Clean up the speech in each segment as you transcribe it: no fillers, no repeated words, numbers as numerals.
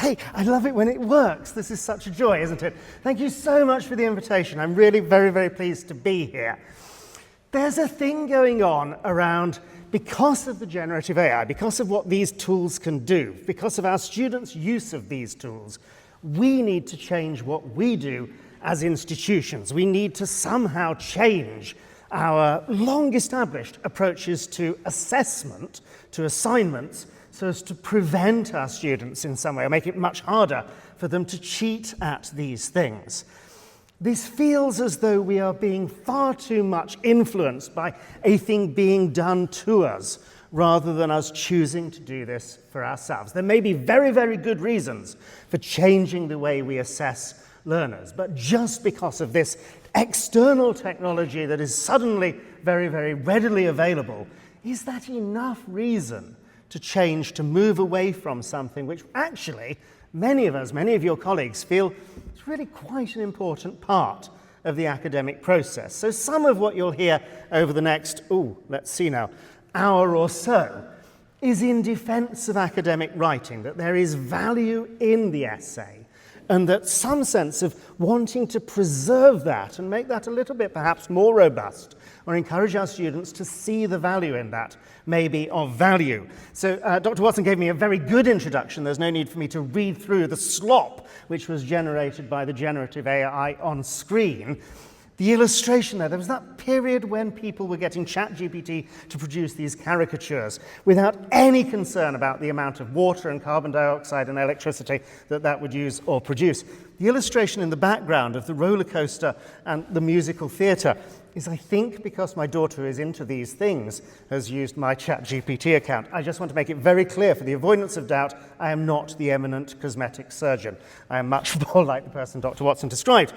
Hey, I love it when it works. This is such a joy, isn't it? Thank you so much for the invitation. I'm really very, very pleased to be here. There's a thing going on around, because of the generative AI, because of what these tools can do, because of our students' use of these tools, we need to change what we do as institutions. We need to somehow change our long-established approaches to assessment, to assignments, so as to prevent our students in some way, or make it much harder for them to cheat at these things. This feels as though we are being far too much influenced by a thing being done to us, rather than us choosing to do this for ourselves. There may be very, very good reasons for changing the way we assess learners, but just because of this external technology that is suddenly very, very readily available, is that enough reason to change, to move away from something which actually many of us, many of your colleagues, feel is really quite an important part of the academic process? So some of what you'll hear over the next, let's see now, hour or so is in defense of academic writing, that there is value in the essay, and that some sense of wanting to preserve that and make that a little bit perhaps more robust, or encourage our students to see the value in that, may be of value. So Dr. Watson gave me a very good introduction. There's no need for me to read through the slop which was generated by the generative AI on screen. The illustration there was that period when people were getting ChatGPT to produce these caricatures without any concern about the amount of water and carbon dioxide and electricity that would use or produce. The illustration in the background of the roller coaster and the musical theatre is, I think, because my daughter is into these things, has used my ChatGPT account. I just want to make it very clear, for the avoidance of doubt, I am not the eminent cosmetic surgeon. I am much more like the person Dr. Watson described.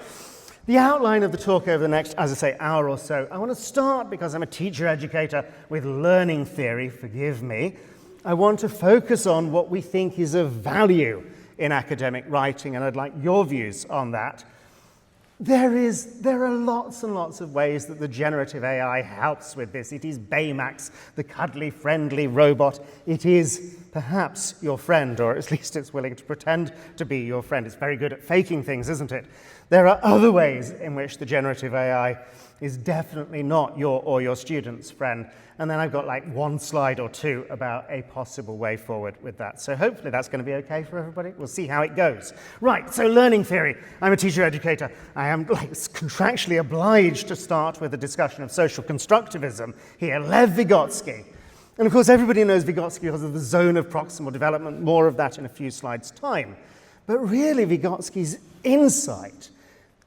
The outline of the talk over the next, as I say, hour or so, I want to start, because I'm a teacher educator, with learning theory, forgive me. I want to focus on what we think is of value in academic writing, and I'd like your views on that. There are lots and lots of ways that the generative AI helps with this. It is Baymax, the cuddly, friendly robot. It is perhaps your friend, or at least it's willing to pretend to be your friend. It's very good at faking things, isn't it? There are other ways in which the generative AI is definitely not your student's friend. And then I've got like one slide or two about a possible way forward with that. So hopefully that's going to be okay for everybody. We'll see how it goes. Right, so learning theory. I'm a teacher educator. I am contractually obliged to start with a discussion of social constructivism here. Lev Vygotsky. And of course everybody knows Vygotsky because of the zone of proximal development. More of that in a few slides' time. But really Vygotsky's insight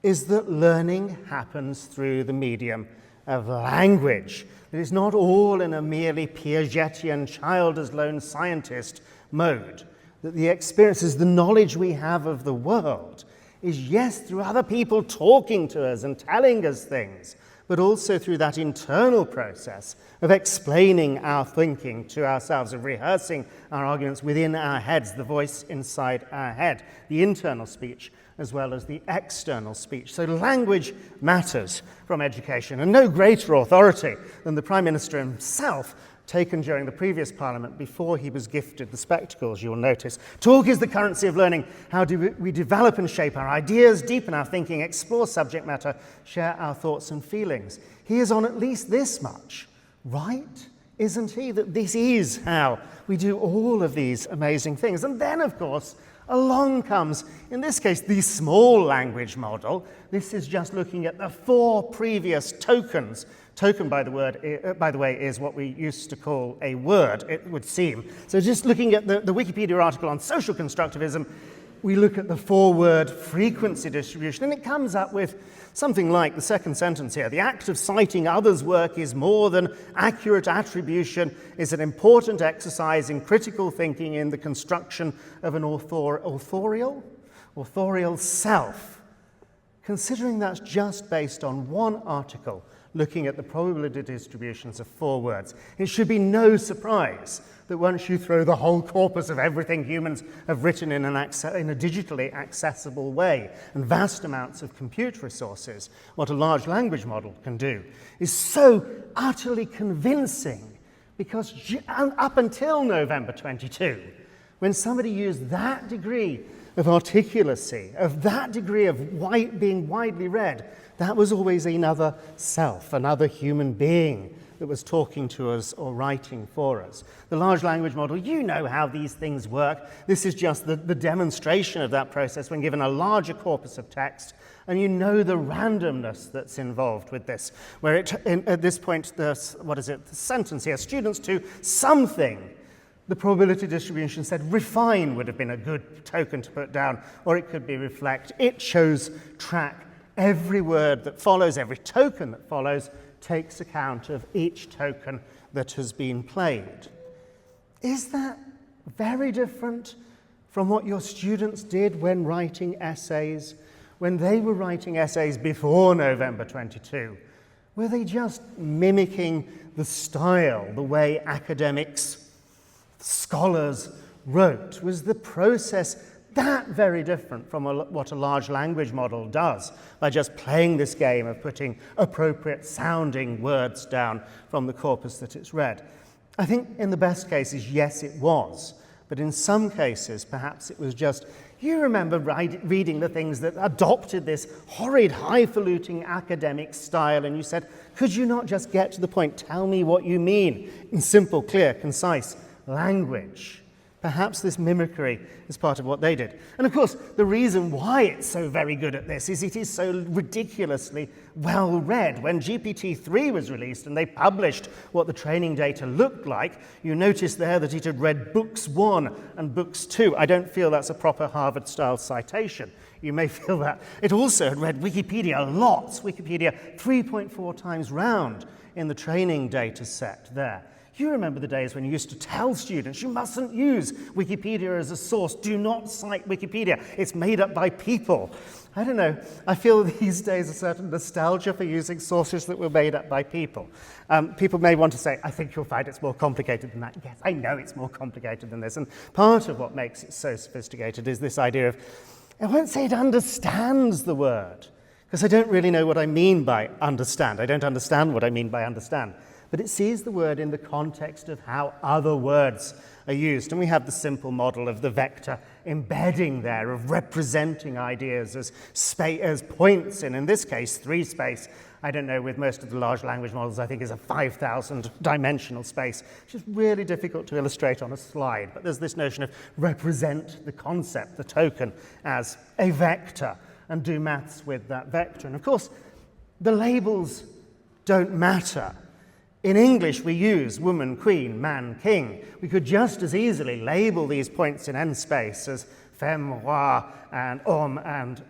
is that learning happens through the medium of language. It is not all in a merely Piagetian child as lone scientist mode. That the experiences, the knowledge we have of the world is, yes, through other people talking to us and telling us things, but also through that internal process of explaining our thinking to ourselves, of rehearsing our arguments within our heads, the voice inside our head, the internal speech as well as the external speech. So language matters from education, and no greater authority than the Prime Minister himself, taken during the previous Parliament before he was gifted the spectacles, you'll notice. Talk is the currency of learning. How do we develop and shape our ideas, deepen our thinking, explore subject matter, share our thoughts and feelings? He is on at least this much, right? Isn't he? That this is how we do all of these amazing things. And then, of course, along comes, in this case, the small language model. This is just looking at the 4 previous tokens. Token, by the way, is what we used to call a word, it would seem. So just looking at the Wikipedia article on social constructivism, we look at the 4-word frequency distribution, and it comes up with something like the second sentence here. The act of citing others' work is more than accurate attribution, is an important exercise in critical thinking in the construction of an authorial self. Considering that's just based on one article, looking at the probability distributions of 4 words, it should be no surprise that once you throw the whole corpus of everything humans have written in a digitally accessible way, and vast amounts of compute resources, what a large language model can do is so utterly convincing, because up until November 22, When somebody used that degree of articulacy, of that degree of being widely read, that was always another self, another human being that was talking to us or writing for us. The large language model, you know how these things work. This is just the demonstration of that process when given a larger corpus of text, and you know the randomness that's involved with this, where at this point, the sentence here, students to something. The probability distribution said refine would have been a good token to put down, or it could be reflect. It chose track. Every word that follows, every token that follows, takes account of each token that has been played. Is that very different from what your students did when writing essays? When they were writing essays before November 22, were they just mimicking the style, the way academics, scholars wrote? Was the process that very different from what a large language model does by just playing this game of putting appropriate sounding words down from the corpus that it's read? I think in the best cases, yes, it was. But in some cases, perhaps it was just, you remember reading the things that adopted this horrid, highfalutin academic style, and you said, could you not just get to the point, tell me what you mean in simple, clear, concise language? Perhaps this mimicry is part of what they did. And of course, the reason why it's so very good at this is it is so ridiculously well read. When GPT-3 was released and they published what the training data looked like, you notice there that it had read books 1 and books 2. I don't feel that's a proper Harvard-style citation. You may feel that. It also had read Wikipedia lots, Wikipedia 3.4 times round in the training data set there. You remember the days when you used to tell students, you mustn't use Wikipedia as a source. Do not cite Wikipedia. It's made up by people. I don't know. I feel these days a certain nostalgia for using sources that were made up by people. People may want to say, I think you'll find it's more complicated than that. Yes, I know it's more complicated than this. And part of what makes it so sophisticated is this idea of, I won't say it understands the word, because I don't really know what I mean by understand. I don't understand what I mean by understand. But it sees the word in the context of how other words are used. And we have the simple model of the vector embedding there, of representing ideas as points in this case, 3 space. I don't know, with most of the large language models, I think is a 5,000 dimensional space, which is really difficult to illustrate on a slide. But there's this notion of represent the concept, the token, as a vector, and do maths with that vector. And of course, the labels don't matter. In English, we use woman, queen, man, king. We could just as easily label these points in n space as femme, roi, and homme, and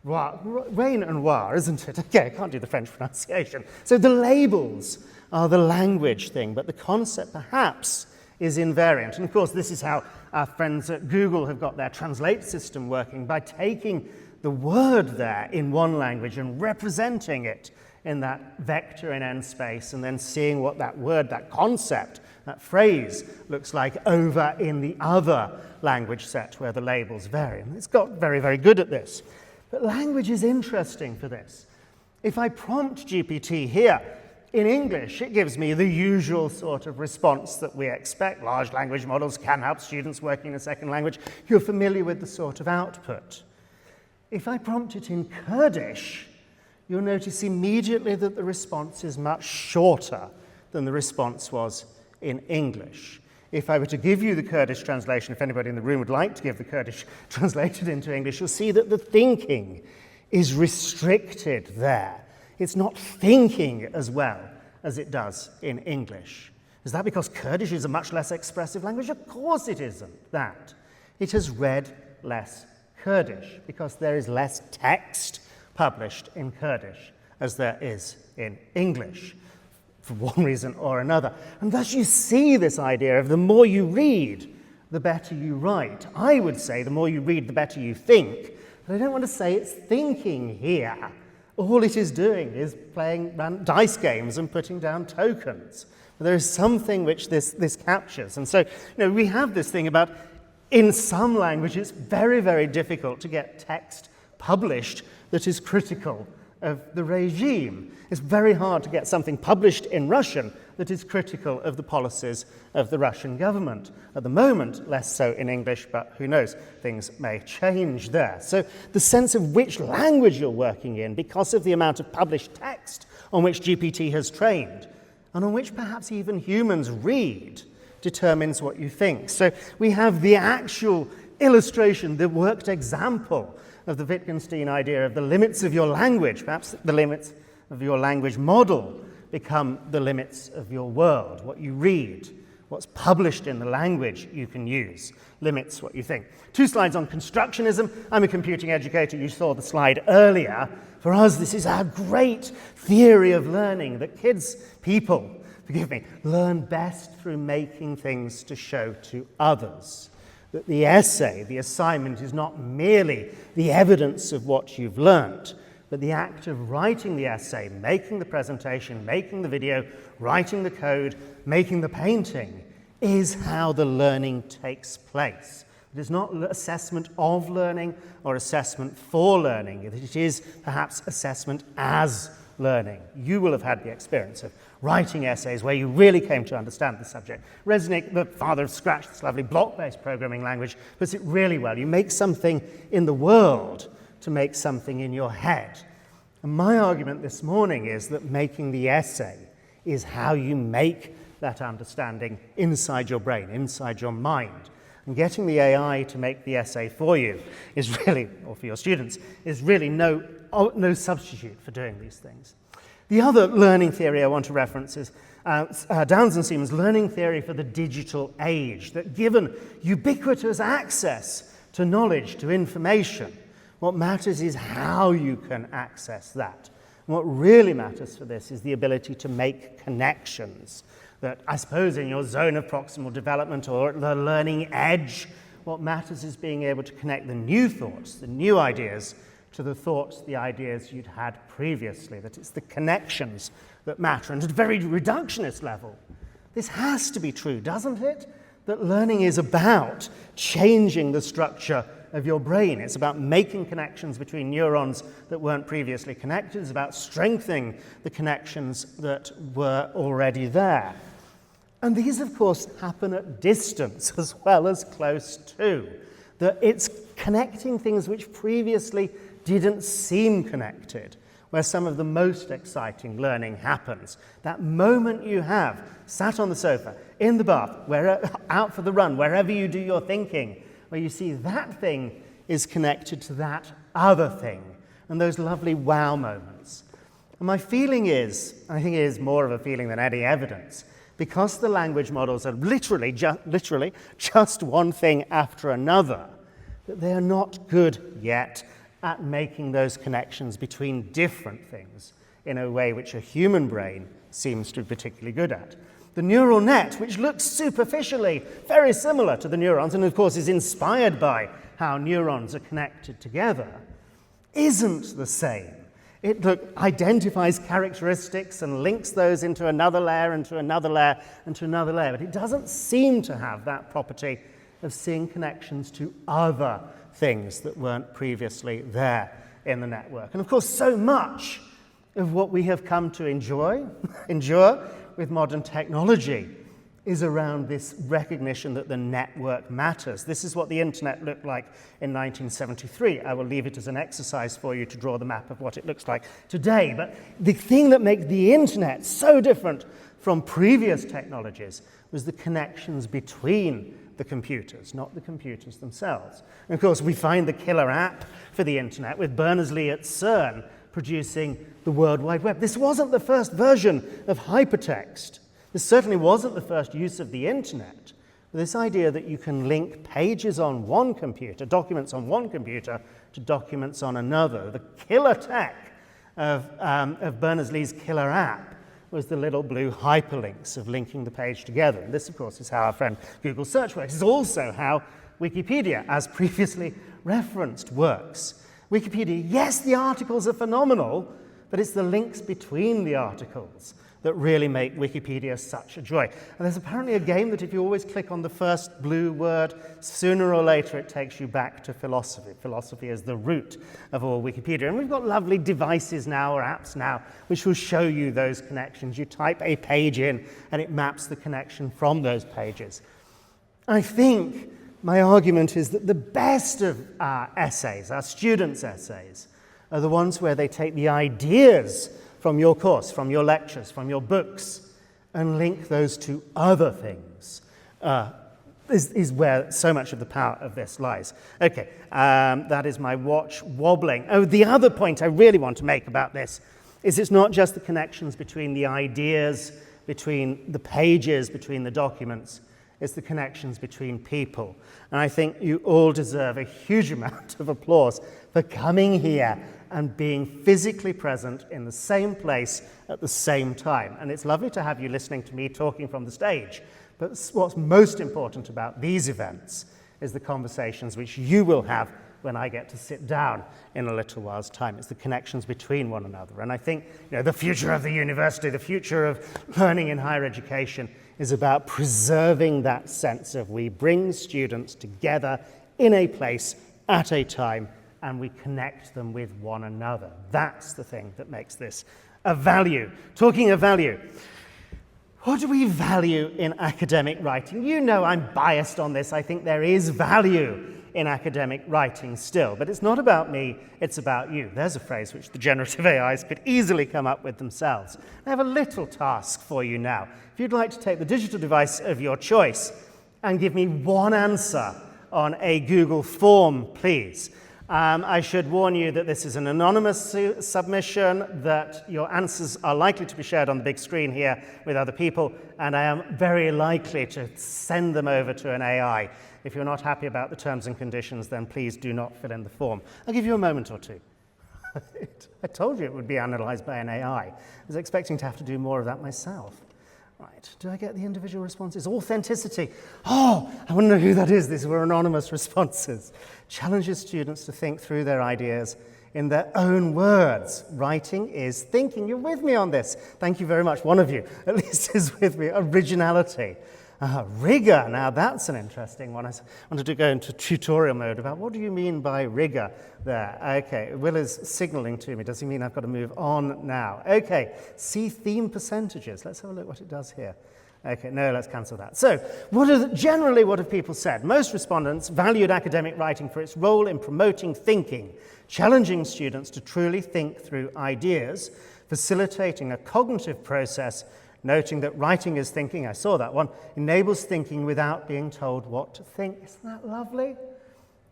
roi, reign and roi, isn't it? Okay, I can't do the French pronunciation. So the labels are the language thing, but the concept perhaps is invariant. And of course, this is how our friends at Google have got their translate system working, by taking the word there in one language and representing it in that vector in n space, and then seeing what that word, that concept, that phrase looks like over in the other language set where the labels vary. And it's got very, very good at this. But language is interesting for this. If I prompt GPT here in English, it gives me the usual sort of response that we expect. Large language models can help students working in a second language. You're familiar with the sort of output. If I prompt it in Kurdish, you'll notice immediately that the response is much shorter than the response was in English. If I were to give you the Kurdish translation, if anybody in the room would like to give the Kurdish translated into English, you'll see that the thinking is restricted there. It's not thinking as well as it does in English. Is that because Kurdish is a much less expressive language? Of course it isn't that. It has read less Kurdish because there is less text published in Kurdish as there is in English, for one reason or another. And thus you see this idea of the more you read, the better you write. I would say the more you read, the better you think. But I don't want to say it's thinking here. All it is doing is playing dice games and putting down tokens. But there is something which this captures. And so, we have this thing about, in some language, it's very, very difficult to get text published that is critical of the regime. It's very hard to get something published in Russian that is critical of the policies of the Russian government. At the moment, less so in English, but who knows, things may change there. So the sense of which language you're working in, because of the amount of published text on which GPT has trained, and on which perhaps even humans read, determines what you think. So we have the actual illustration, the worked example of the Wittgenstein idea of the limits of your language. Perhaps the limits of your language model become the limits of your world. What you read, what's published in the language you can use, limits what you think. 2 slides on constructionism. I'm a computing educator. You saw the slide earlier. For us, this is our great theory of learning, that people, learn best through making things to show to others. That the essay, the assignment, is not merely the evidence of what you've learnt, but the act of writing the essay, making the presentation, making the video, writing the code, making the painting, is how the learning takes place. It is not assessment of learning or assessment for learning. It is perhaps assessment as learning. You will have had the experience of writing essays where you really came to understand the subject. Resnick, the father of Scratch, this lovely block-based programming language, puts it really well. You make something in the world to make something in your head. And my argument this morning is that making the essay is how you make that understanding inside your brain, inside your mind. And getting the AI to make the essay for you is really, or for your students, is really no substitute for doing these things. The other learning theory I want to reference is Downes and Siemens' learning theory for the digital age, that given ubiquitous access to knowledge, to information, what matters is how you can access that. And what really matters for this is the ability to make connections. That I suppose in your zone of proximal development or at the learning edge, what matters is being able to connect the new thoughts, the new ideas, to the thoughts, the ideas you'd had previously, that it's the connections that matter. And at a very reductionist level, this has to be true, doesn't it? That learning is about changing the structure of your brain. It's about making connections between neurons that weren't previously connected. It's about strengthening the connections that were already there. And these, of course, happen at distance as well as close to. That it's connecting things which previously didn't seem connected, where some of the most exciting learning happens. That moment you have, sat on the sofa, in the bath, out for the run, wherever you do your thinking, where you see that thing is connected to that other thing, and those lovely wow moments. And my feeling is, I think it is more of a feeling than any evidence, because the language models are literally just one thing after another, that they are not good yet at making those connections between different things in a way which a human brain seems to be particularly good at. The neural net, which looks superficially very similar to the neurons, and of course is inspired by how neurons are connected together, isn't the same. It identifies characteristics and links those into another layer, into another layer, and to another layer, but it doesn't seem to have that property of seeing connections to other things that weren't previously there in the network. And of course, so much of what we have come to endure with modern technology is around this recognition that the network matters. This is what the internet looked like in 1973. I will leave it as an exercise for you to draw the map of what it looks like today. But the thing that makes the internet so different from previous technologies was the connections between the computers, not the computers themselves. And of course, we find the killer app for the internet with Berners-Lee at CERN producing the World Wide Web. This wasn't the first version of hypertext. This certainly wasn't the first use of the internet. This idea that you can link pages on one computer, documents on one computer, to documents on another. The killer tech of Berners-Lee's killer app was the little blue hyperlinks of linking the page together. And this, of course, is how our friend Google Search works. It's also how Wikipedia, as previously referenced, works. Wikipedia, yes, the articles are phenomenal, but it's the links between the articles that really make Wikipedia such a joy. And there's apparently a game that if you always click on the first blue word, sooner or later it takes you back to philosophy. Philosophy is the root of all Wikipedia. And we've got lovely devices now, or apps now, which will show you those connections. You type a page in and it maps the connection from those pages. I think my argument is that the best of our essays, our students' essays, are the ones where they take the ideas from your course, from your lectures, from your books, and link those to other things, is where so much of the power of this lies. Okay, that is my watch wobbling. Oh, the other point I really want to make about this is it's not just the connections between the ideas, between the pages, between the documents, it's the connections between people. And I think you all deserve a huge amount of applause for coming here and being physically present in the same place at the same time. And it's lovely to have you listening to me talking from the stage. But what's most important about these events is the conversations which you will have when I get to sit down in a little while's time. It's the connections between one another. And I think the future of the university, the future of learning in higher education is about preserving that sense of we bring students together in a place at a time and we connect them with one another. That's the thing that makes this a value. Talking of value, what do we value in academic writing? You know I'm biased on this. I think there is value in academic writing still, but it's not about me, it's about you. There's a phrase which the generative AIs could easily come up with themselves. I have a little task for you now. If you'd like to take the digital device of your choice and give me one answer on a Google form, please. I should warn you that this is an anonymous submission, that your answers are likely to be shared on the big screen here with other people, and I am very likely to send them over to an AI. If you're not happy about the terms and conditions, then please do not fill in the form. I'll give you a moment or two. I told you it would be analysed by an AI. I was expecting to have to do more of that myself. Right, do I get the individual responses? Authenticity. Oh, I want to know who that is. These were anonymous responses. Challenges students to think through their ideas in their own words. Writing is thinking. You're with me on this. Thank you very much. One of you at least is with me. Originality. Rigor. Now that's an interesting one. I wanted to go into tutorial mode about what do you mean by rigor there. Okay, Will is signaling to me. Does he mean I've got to move on now? Okay, see theme percentages. Let's have a look what it does here. Okay, no, let's cancel that. So, generally what have people said? Most respondents valued academic writing for its role in promoting thinking, challenging students to truly think through ideas, facilitating a cognitive process, noting that writing is thinking, I saw that one, enables thinking without being told what to think. Isn't that lovely?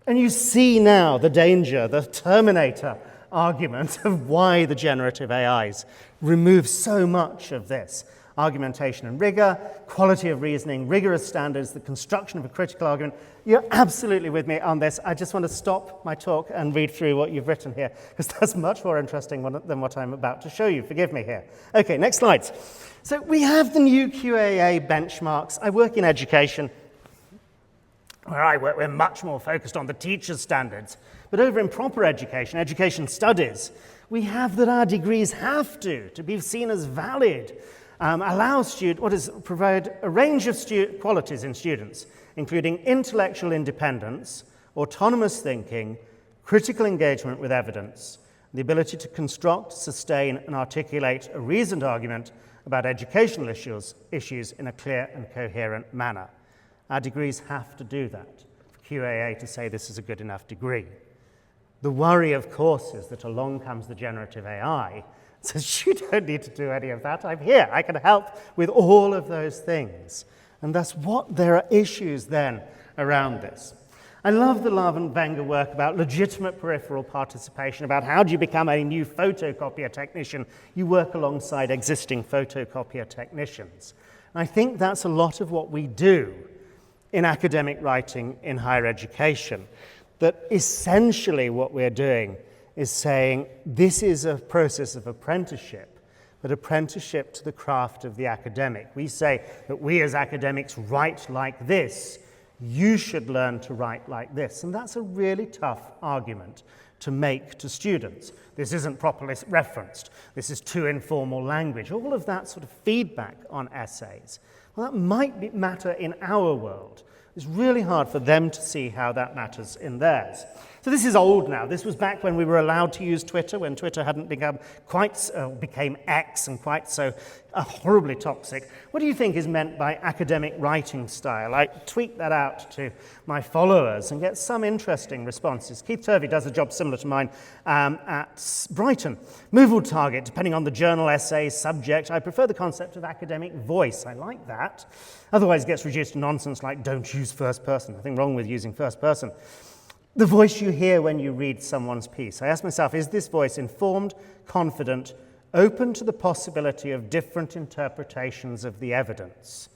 And you see now the danger, the Terminator argument of why the generative AIs remove so much of this. Argumentation and rigor, quality of reasoning, rigorous standards, the construction of a critical argument. You're absolutely with me on this. I just want to stop my talk and read through what you've written here, because that's much more interesting than what I'm about to show you. Forgive me here. Okay, next slides. So we have the new QAA benchmarks. I work in education. Where I work, we're much more focused on the teacher's standards. But over in proper education, education studies, we have that our degrees have to be seen as valid. Provide a range of qualities in students, including intellectual independence, autonomous thinking, critical engagement with evidence, the ability to construct, sustain, and articulate a reasoned argument about educational issues in a clear and coherent manner. Our degrees have to do that for QAA to say this is a good enough degree. The worry, of course, is that along comes the generative AI, says you don't need to do any of that. I'm here. I can help with all of those things. And that's what there are issues then around this. I love the Love and Wenger work about legitimate peripheral participation, about how do you become a new photocopier technician. You work alongside existing photocopier technicians. And I think that's a lot of what we do in academic writing in higher education, that essentially what we're doing is saying this is a process of apprenticeship, but apprenticeship to the craft of the academic. We say that we as academics write like this. You should learn to write like this. And that's a really tough argument to make to students. This isn't properly referenced. This is too informal language. All of that sort of feedback on essays. Well, that might matter in our world. It's really hard for them to see how that matters in theirs. So this is old now. This was back when we were allowed to use Twitter, when Twitter hadn't become became X and quite so horribly toxic. What do you think is meant by academic writing style? I tweet that out to my followers and get some interesting responses. Keith Turvey does a job similar to mine at Brighton. Movable target, depending on the journal, essay, subject. I prefer the concept of academic voice. I like that. Otherwise, it gets reduced to nonsense like don't use first person. Nothing wrong with using first person. The voice you hear when you read someone's piece. I ask myself, is this voice informed, confident, open to the possibility of different interpretations of the evidence?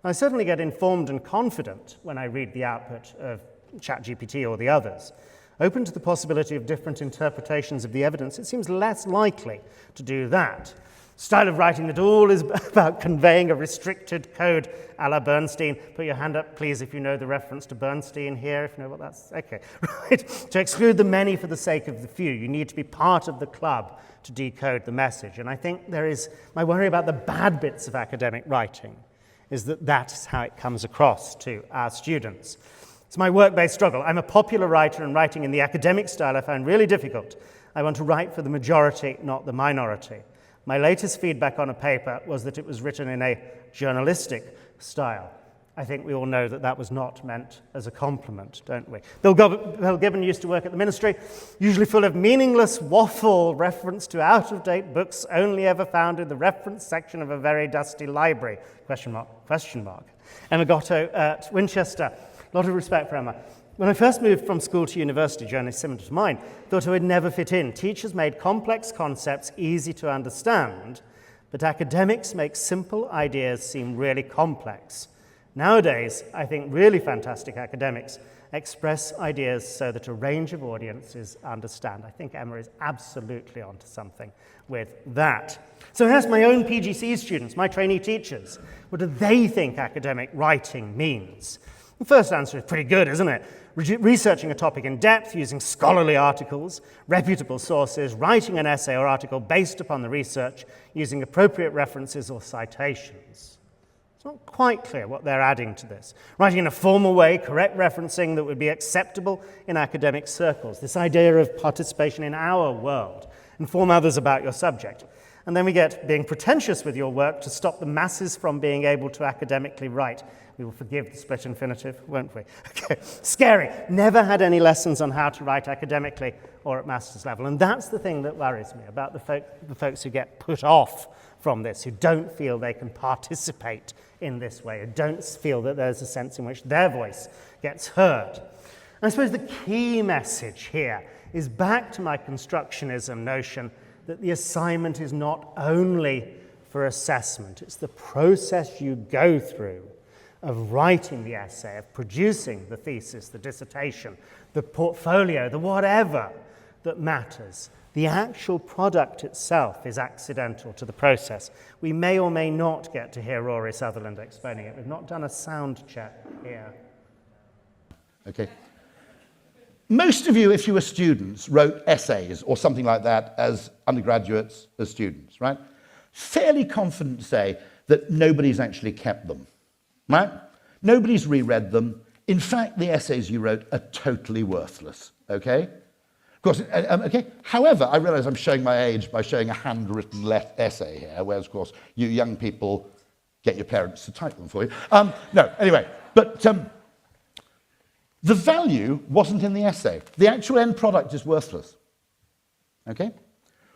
I certainly get informed and confident when I read the output of ChatGPT or the others. Open to the possibility of different interpretations of the evidence, it seems less likely to do that. Style of writing that all is about conveying a restricted code a la Bernstein. Put your hand up, please, if you know the reference to Bernstein here, if you know what that's... Okay, right. To exclude the many for the sake of the few. You need to be part of the club to decode the message. And I think there is... My worry about the bad bits of academic writing is that that's how it comes across to our students. It's my work-based struggle. I'm a popular writer, and writing in the academic style I find really difficult. I want to write for the majority, not the minority. My latest feedback on a paper was that it was written in a journalistic style. I think we all know that that was not meant as a compliment, don't we? Bill Gibbon used to work at the ministry, usually full of meaningless waffle reference to out-of-date books only ever found in the reference section of a very dusty library. Question mark, question mark. Emma Gatto at Winchester. A lot of respect for Emma. When I first moved from school to university, journey similar to mine, thought I would never fit in. Teachers made complex concepts easy to understand, but academics make simple ideas seem really complex. Nowadays, I think really fantastic academics express ideas so that a range of audiences understand. I think Emma is absolutely onto something with that. So I asked my own PGC students, my trainee teachers, what do they think academic writing means? The first answer is pretty good, isn't it? Researching a topic in depth, using scholarly articles, reputable sources, writing an essay or article based upon the research, using appropriate references or citations. It's not quite clear what they're adding to this. Writing in a formal way, correct referencing that would be acceptable in academic circles. This idea of participation in our world. Inform others about your subject. And then we get being pretentious with your work to stop the masses from being able to academically write. We will forgive the split infinitive, won't we? Okay. Scary. Never had any lessons on how to write academically or at master's level. And that's the thing that worries me about the folks who get put off from this, who don't feel they can participate in this way, who don't feel that there's a sense in which their voice gets heard. And I suppose the key message here is back to my constructionism notion that the assignment is not only for assessment, it's the process you go through of writing the essay, of producing the thesis, the dissertation, the portfolio, the whatever that matters. The actual product itself is accidental to the process. We may or may not get to hear Rory Sutherland explaining it. We've not done a sound check here. Okay. Most of you, if you were students, wrote essays or something like that as undergraduates, as students, right? Fairly confident to say that nobody's actually kept them, right? Nobody's reread them. In fact, the essays you wrote are totally worthless, okay? Of course, okay. However, I realize I'm showing my age by showing a handwritten essay here, whereas, of course, you young people get your parents to type them for you. No, anyway, but the value wasn't in the essay. The actual end product is worthless, okay?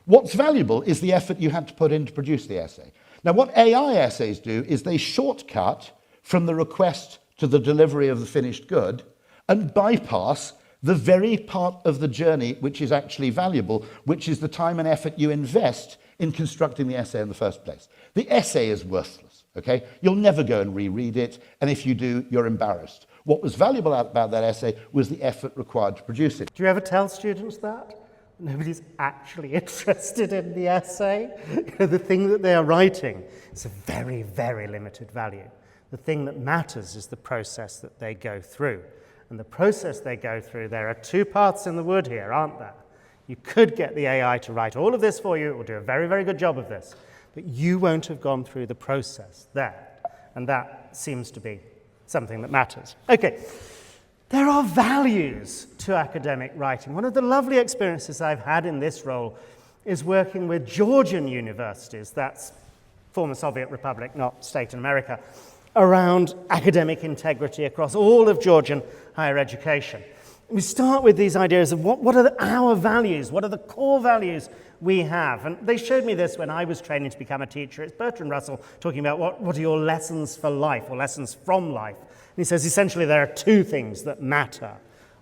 What's valuable is the effort you had to put in to produce the essay. Now, what AI essays do is they shortcut from the request to the delivery of the finished good and bypass the very part of the journey which is actually valuable, which is the time and effort you invest in constructing the essay in the first place. The essay is worthless, okay? You'll never go and reread it, and if you do, you're embarrassed. What was valuable about that essay was the effort required to produce it. Do you ever tell students that? Nobody's actually interested in the essay. The thing that they are writing is of very, very limited value. The thing that matters is the process that they go through. And the process they go through, there are two paths in the wood here, aren't there? You could get the AI to write all of this for you. It will do a very, very good job of this. But you won't have gone through the process there. And that seems to be something that matters. Okay, there are values to academic writing. One of the lovely experiences I've had in this role is working with Georgian universities, that's former Soviet Republic, not state in America, around academic integrity across all of Georgian higher education. We start with these ideas of what are our values, what are the core values we have. And they showed me this when I was training to become a teacher. It's Bertrand Russell talking about what are your lessons for life or lessons from life. And he says essentially there are two things that matter.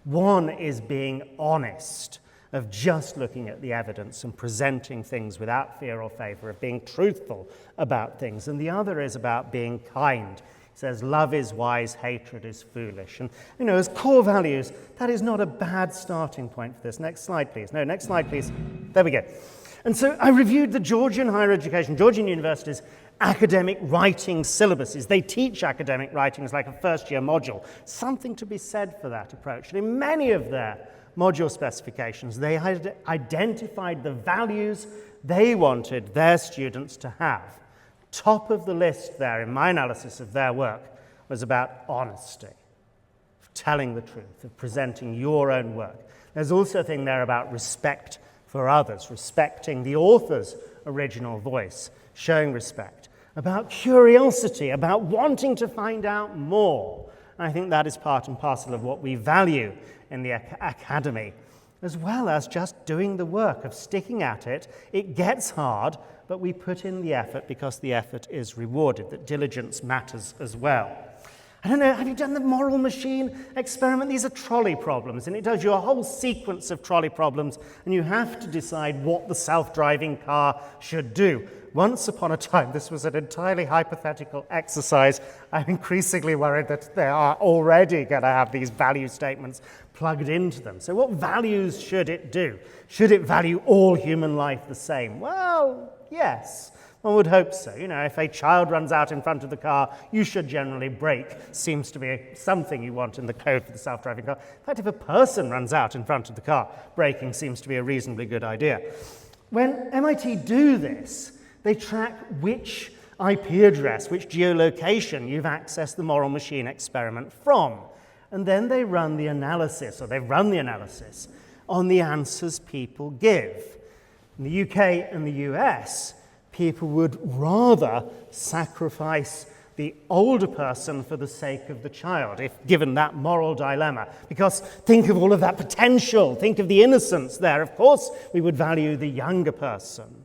One is being honest, of just looking at the evidence and presenting things without fear or favor, of being truthful about things. And the other is about being kind. He says, love is wise, hatred is foolish. And, as core values, that is not a bad starting point for this. Next slide, please. No, next slide, please. There we go. And so I reviewed the Georgian higher education, Georgian universities' academic writing syllabuses. They teach academic writing as like a first-year module. Something to be said for that approach. And in many of their module specifications, they had identified the values they wanted their students to have. Top of the list there in my analysis of their work was about honesty, of telling the truth, of presenting your own work. There's also a thing there about respect for others, respecting the author's original voice, showing respect, about curiosity, about wanting to find out more. And I think that is part and parcel of what we value in the academy, as well as just doing the work of sticking at it. It gets hard, but we put in the effort because the effort is rewarded, that diligence matters as well. I don't know, have you done the moral machine experiment? These are trolley problems, and it does you a whole sequence of trolley problems, and you have to decide what the self-driving car should do. Once upon a time, this was an entirely hypothetical exercise. I'm increasingly worried that they are already going to have these value statements plugged into them. So what values should it do? Should it value all human life the same? Well, yes. One would hope so. If a child runs out in front of the car, you should generally brake. Seems to be something you want in the code for the self-driving car. In fact, if a person runs out in front of the car, braking seems to be a reasonably good idea. When MIT do this, they track which IP address, which geolocation you've accessed the moral machine experiment from. And then they run the analysis, on the answers people give. In the UK and the US, people would rather sacrifice the older person for the sake of the child, if given that moral dilemma. Because think of all of that potential, think of the innocence there. Of course, we would value the younger person.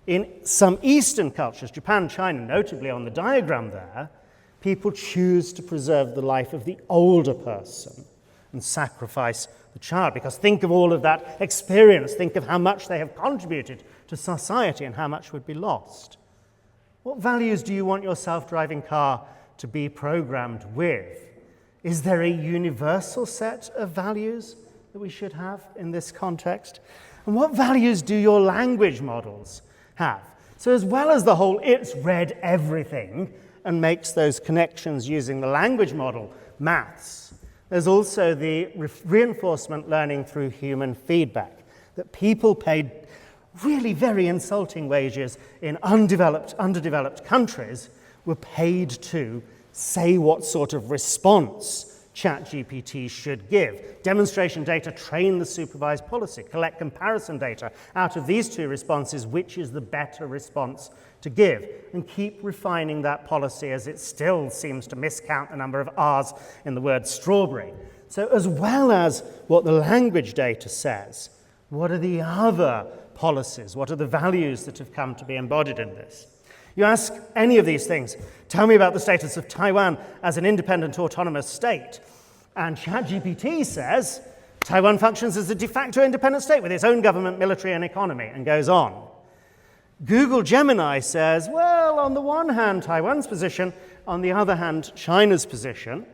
In some Eastern cultures, Japan, China, notably on the diagram there, people choose to preserve the life of the older person and sacrifice the child. Because think of all of that experience, think of how much they have contributed to society and how much would be lost. What values do you want your self-driving car to be programmed with? Is there a universal set of values that we should have in this context? And what values do your language models have? So as well as the whole it's read everything and makes those connections using the language model maths, there's also the reinforcement learning through human feedback, that people paid really very insulting wages in underdeveloped countries were paid to say what sort of response ChatGPT should give. Demonstration data train the supervised policy, collect comparison data out of these two responses, which is the better response to give, and keep refining that policy as it still seems to miscount the number of R's in the word strawberry. So as well as what the language data says, what are the other policies? What are the values that have come to be embodied in this? You ask any of these things, tell me about the status of Taiwan as an independent autonomous state. And ChatGPT says, Taiwan functions as a de facto independent state with its own government, military, and economy, and goes on. Google Gemini says, well, on the one hand, Taiwan's position, on the other hand, China's position.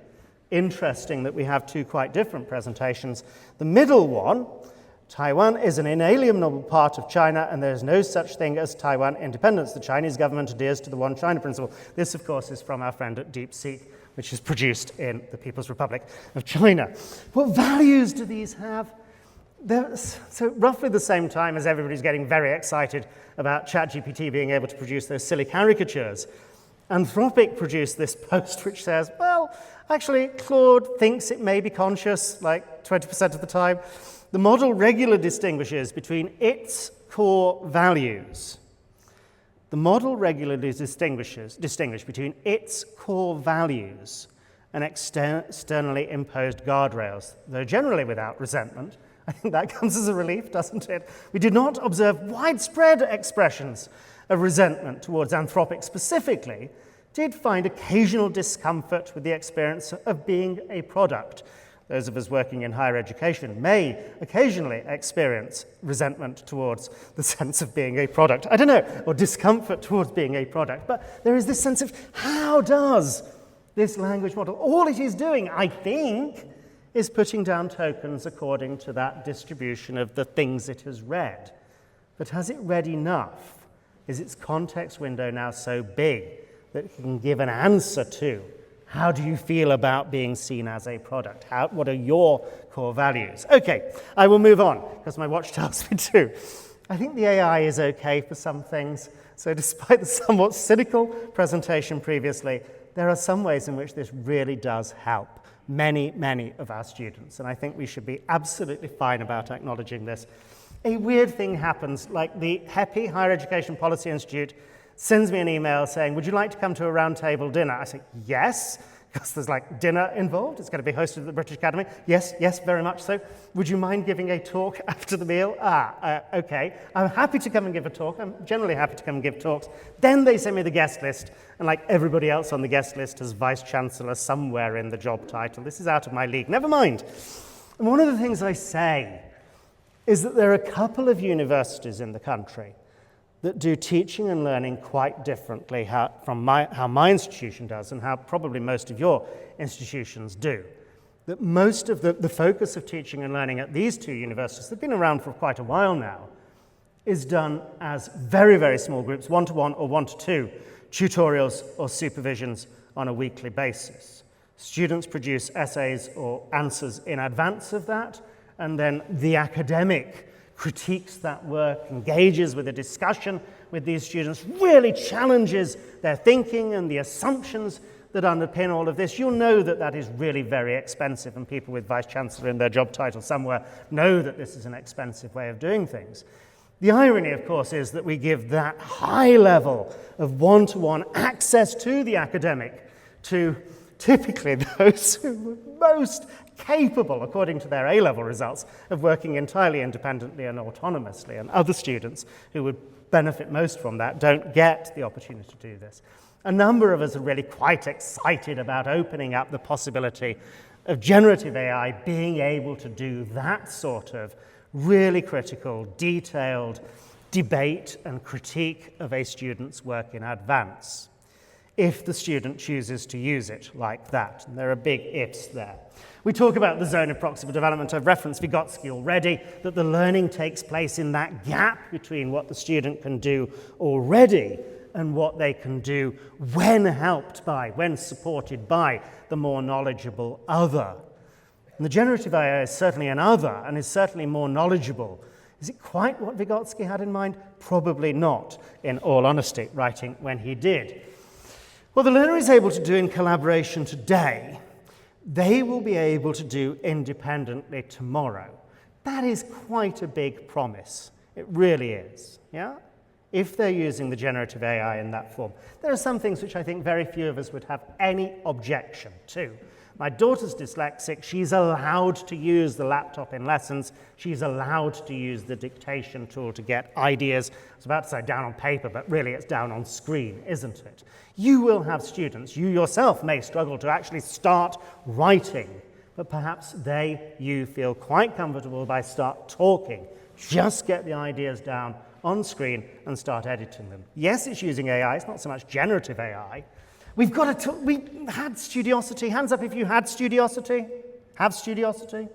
Interesting that we have two quite different presentations. The middle one Taiwan is an inalienable part of China, and there is no such thing as Taiwan independence. The Chinese government adheres to the One China principle. This, of course, is from our friend at DeepSeek, which is produced in the People's Republic of China. What values do these have? So roughly the same time as everybody's getting very excited about ChatGPT being able to produce those silly caricatures, Anthropic produced this post which says, well, actually, Claude thinks it may be conscious, like 20% of the time. The model regularly distinguishes between its core values. The model regularly distinguish between its core values and externally imposed guardrails, though generally without resentment. I think that comes as a relief, doesn't it? We do not observe widespread expressions of resentment towards Anthropic specifically, did find occasional discomfort with the experience of being a product. Those of us working in higher education may occasionally experience resentment towards the sense of being a product. I don't know, or discomfort towards being a product. But there is this sense of, how does this language model, all it is doing, I think, is putting down tokens according to that distribution of the things it has read. But has it read enough? Is its context window now so big that it can give an answer to, how do you feel about being seen as a product? What are your core values? Okay, I will move on, because my watch tells me to. I think the AI is okay for some things. So despite the somewhat cynical presentation previously, there are some ways in which this really does help many, many of our students. And I think we should be absolutely fine about acknowledging this. A weird thing happens, like the HEPI, Higher Education Policy Institute, sends me an email saying, would you like to come to a roundtable dinner? I say, yes, because there's like dinner involved. It's going to be hosted at the British Academy. Yes, very much so. Would you mind giving a talk after the meal? Okay. I'm happy to come and give a talk. I'm generally happy to come and give talks. Then they send me the guest list, and like everybody else on the guest list has Vice Chancellor somewhere in the job title. This is out of my league. Never mind. And one of the things I say is that there are a couple of universities in the country that do teaching and learning quite differently from how my institution does and how probably most of your institutions do. That most of the focus of teaching and learning at these two universities, they've been around for quite a while now, is done as very, very small groups, one-to-one or one-to-two, tutorials or supervisions on a weekly basis. Students produce essays or answers in advance of that, and then the academic critiques that work, engages with a discussion with these students, really challenges their thinking and the assumptions that underpin all of this. You'll know that that is really very expensive, and people with Vice Chancellor in their job title somewhere know that this is an expensive way of doing things. The irony, of course, is that we give that high level of one-to-one access to the academic to typically those who are most capable, according to their A-level results, of working entirely independently and autonomously, and other students who would benefit most from that don't get the opportunity to do this. A number of us are really quite excited about opening up the possibility of generative AI being able to do that sort of really critical, detailed debate and critique of a student's work in advance, if the student chooses to use it like that. And there are big ifs there. We talk about the zone of proximal development. I've referenced Vygotsky already, that the learning takes place in that gap between what the student can do already and what they can do when helped by, when supported by the more knowledgeable other. And the generative AI is certainly an other and is certainly more knowledgeable. Is it quite what Vygotsky had in mind? Probably not, in all honesty, writing when he did. What the learner is able to do in collaboration today, they will be able to do independently tomorrow. That is quite a big promise. It really is, yeah? If they're using the generative AI in that form. There are some things which I think very few of us would have any objection to. My daughter's dyslexic. She's allowed to use the laptop in lessons. She's allowed to use the dictation tool to get ideas. I was about to say down on paper, but really it's down on screen, isn't it? You will have students, you yourself may struggle to actually start writing, but perhaps you feel quite comfortable by start talking. Just get the ideas down on screen and start editing them. Yes, it's using AI. It's not so much generative AI. We had Studiosity. Hands up if you had Studiosity. Have Studiosity.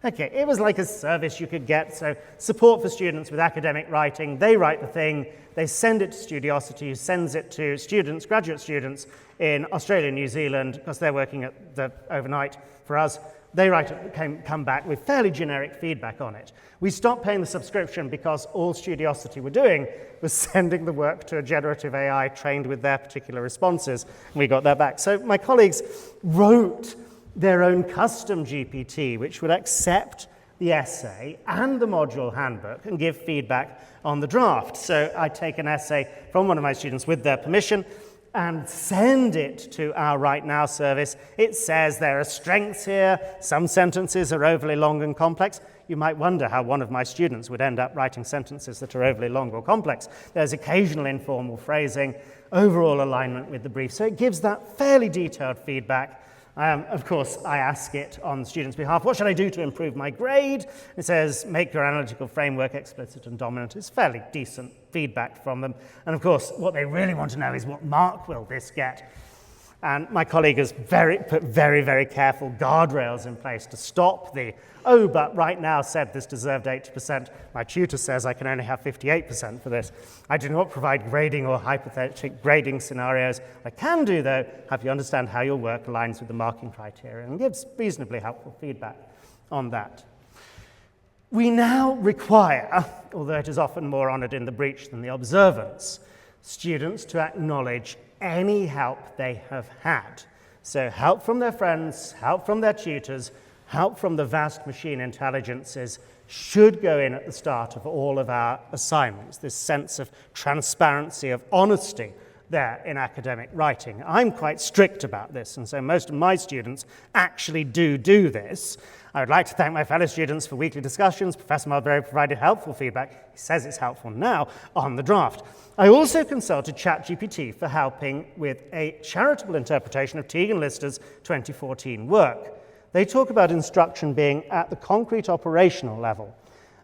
Okay, it was like a service you could get, so support for students with academic writing. They write the thing, they send it to Studiosity, who sends it to students, graduate students in Australia and New Zealand, because they're working at the overnight for us. They write it, come back with fairly generic feedback on it. We stopped paying the subscription because all Studiosity were doing was sending the work to a generative AI trained with their particular responses, and we got that back. So my colleagues wrote their own custom GPT, which would accept the essay and the module handbook and give feedback on the draft. So I take an essay from one of my students with their permission and send it to our Right Now service. It says there are strengths here, some sentences are overly long and complex. You might wonder how one of my students would end up writing sentences that are overly long or complex. There's occasional informal phrasing, overall alignment with the brief. So it gives that fairly detailed feedback. Of course, I ask it on the student's behalf, what should I do to improve my grade? It says, make your analytical framework explicit and dominant. It's fairly decent feedback from them. And of course, what they really want to know is what mark will this get? And my colleague has put very, very careful guardrails in place to stop the, oh, but Right Now said this deserved 80%. My tutor says I can only have 58% for this. I do not provide grading or hypothetical grading scenarios. I can do, though, have you understand how your work aligns with the marking criteria and gives reasonably helpful feedback on that. We now require, although it is often more honoured in the breach than the observance, students to acknowledge any help they have had. So help from their friends, help from their tutors, help from the vast machine intelligences should go in at the start of all of our assignments, this sense of transparency, of honesty there in academic writing. I'm quite strict about this, and so most of my students actually do this. I would like to thank my fellow students for weekly discussions. Professor Mulberry provided helpful feedback. He says it's helpful now on the draft. I also consulted ChatGPT for helping with a charitable interpretation of Teague and Lister's 2014 work. They talk about instruction being at the concrete operational level.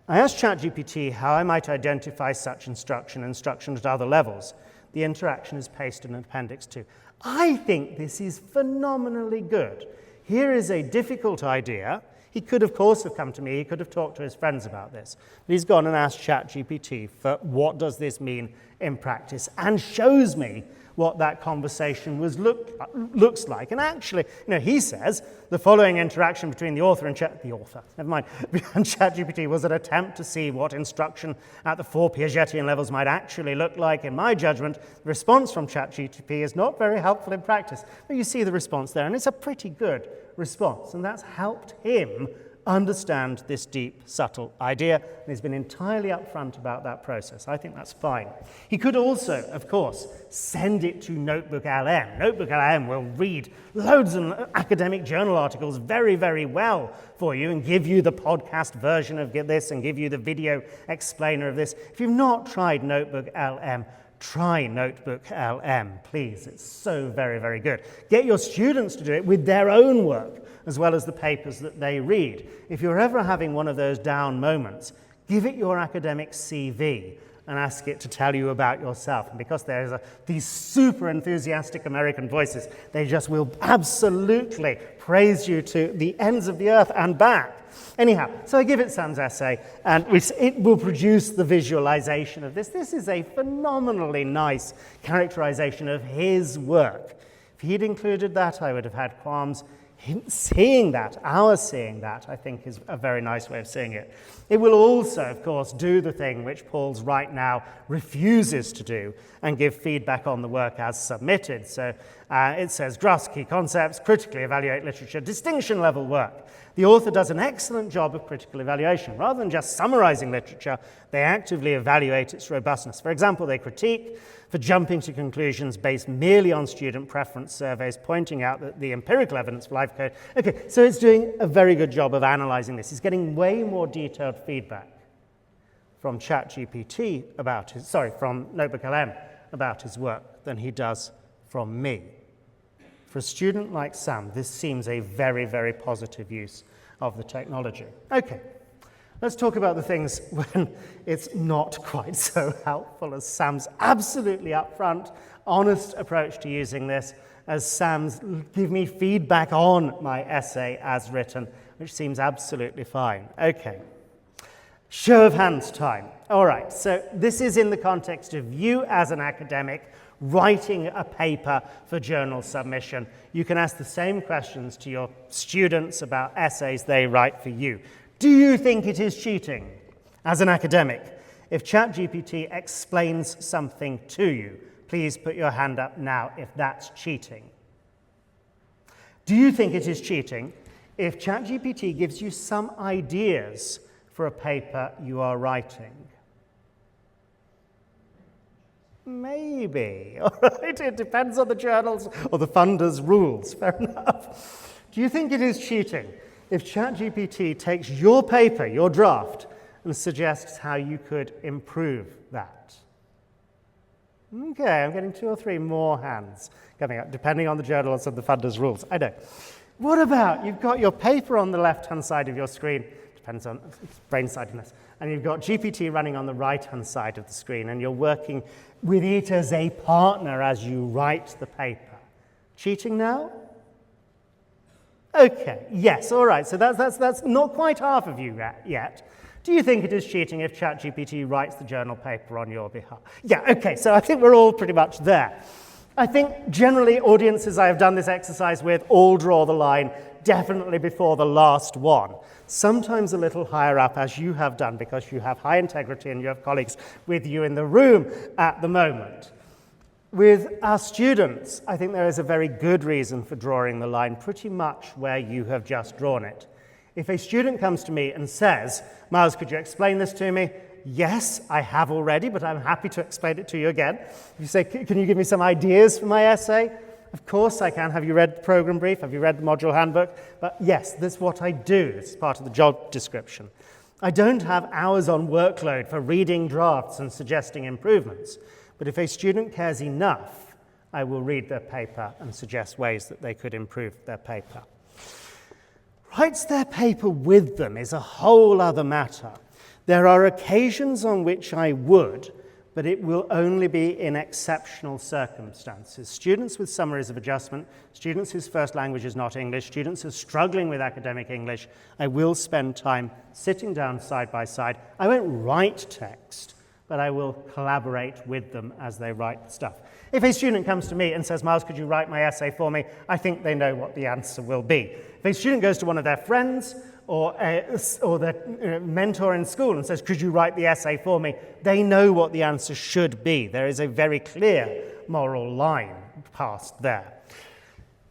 I asked ChatGPT how I might identify such instruction at other levels. The interaction is pasted in Appendix 2. I think this is phenomenally good. Here is a difficult idea. He could, of course, have come to me. He could have talked to his friends about this. But he's gone and asked ChatGPT for what does this mean in practice, and shows me what that conversation looks like. And actually, he says the following interaction between the author and ChatGPT was an attempt to see what instruction at the 4 Piagetian levels might actually look like. In my judgment, the response from ChatGPT is not very helpful in practice. But you see the response there, and it's a pretty good response, and that's helped him understand this deep, subtle idea, and he's been entirely upfront about that process. I think that's fine. He could also, of course, send it to Notebook LM. Notebook LM will read loads of academic journal articles very, very well for you and give you the podcast version of this and give you the video explainer of this. If you've not tried Notebook LM, try Notebook LM, please. It's so very, very good. Get your students to do it with their own work, as well as the papers that they read. If you're ever having one of those down moments, give it your academic CV and ask it to tell you about yourself. And because there's these super enthusiastic American voices, they just will absolutely praise you to the ends of the earth and back. Anyhow, so I give it Sam's essay, and it will produce the visualization of this. This is a phenomenally nice characterization of his work. If he'd included that, I would have had qualms. Seeing that, I think is a very nice way of seeing it. It will also, of course, do the thing which Paul's Right Now refuses to do and give feedback on the work as submitted. So it says, grasp key concepts, critically evaluate literature, distinction level work. The author does an excellent job of critical evaluation. Rather than just summarizing literature, they actively evaluate its robustness. For example, they critique for jumping to conclusions based merely on student preference surveys, pointing out that the empirical evidence for life code. Okay, so it's doing a very good job of analyzing this. It's getting way more detailed feedback from ChatGPT from Notebook LM about his work than he does from me. For a student like Sam, this seems a very, very positive use of the technology. Okay, let's talk about the things when it's not quite so helpful as Sam's absolutely upfront, honest approach to using this. as Sam's give me feedback on my essay as written, which seems absolutely fine. Okay. Show of hands time. All right, so this is in the context of you as an academic writing a paper for journal submission. You can ask the same questions to your students about essays they write for you. Do you think it is cheating as an academic if ChatGPT explains something to you? Please put your hand up now if that's cheating. Do you think it is cheating if ChatGPT gives you some ideas for a paper you are writing? Maybe, all right? It depends on the journals or the funder's rules, fair enough. Do you think it is cheating if ChatGPT takes your paper, your draft, and suggests how you could improve that? Okay, I'm getting 2 or 3 more hands coming up, depending on the journals and the funder's rules. I know. What about you've got your paper on the left-hand side of your screen, depends on brain-sidedness, and you've got GPT running on the right-hand side of the screen, and you're working with it as a partner as you write the paper. Cheating now? Okay, yes, all right, so that's not quite half of you yet. Do you think it is cheating if ChatGPT writes the journal paper on your behalf? Yeah, okay, so I think we're all pretty much there. I think generally audiences I have done this exercise with all draw the line definitely before the last one. Sometimes a little higher up, as you have done, because you have high integrity and you have colleagues with you in the room at the moment. With our students, I think there is a very good reason for drawing the line pretty much where you have just drawn it. If a student comes to me and says, Miles, could you explain this to me? Yes, I have already, but I'm happy to explain it to you again. If you say, can you give me some ideas for my essay? Of course I can. Have you read the program brief? Have you read the module handbook? But yes, that's what I do. It's part of the job description. I don't have hours on workload for reading drafts and suggesting improvements. But if a student cares enough, I will read their paper and suggest ways that they could improve their paper. Writes their paper with them is a whole other matter. There are occasions on which I would, but it will only be in exceptional circumstances. Students with summaries of adjustment, students whose first language is not English, students who are struggling with academic English, I will spend time sitting down side by side. I won't write text, but I will collaborate with them as they write stuff. If a student comes to me and says, Miles, could you write my essay for me? I think they know what the answer will be. If a student goes to one of their friends or their mentor in school and says, could you write the essay for me? They know what the answer should be. There is a very clear moral line passed there.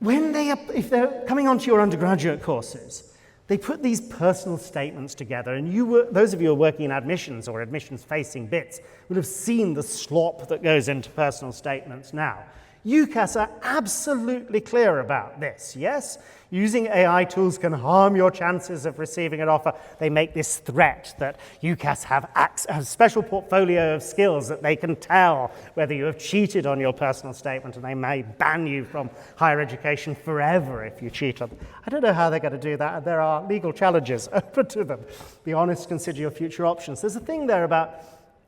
If they're coming onto your undergraduate courses, they put these personal statements together, and those of you who are working in admissions or admissions-facing bits will have seen the slop that goes into personal statements now. UCAS are absolutely clear about this, yes? Using AI tools can harm your chances of receiving an offer. They make this threat that UCAS have a special portfolio of skills that they can tell whether you have cheated on your personal statement, and they may ban you from higher education forever if you cheat on them. I don't know how they're going to do that. There are legal challenges open to them. Be honest, consider your future options. There's a thing there about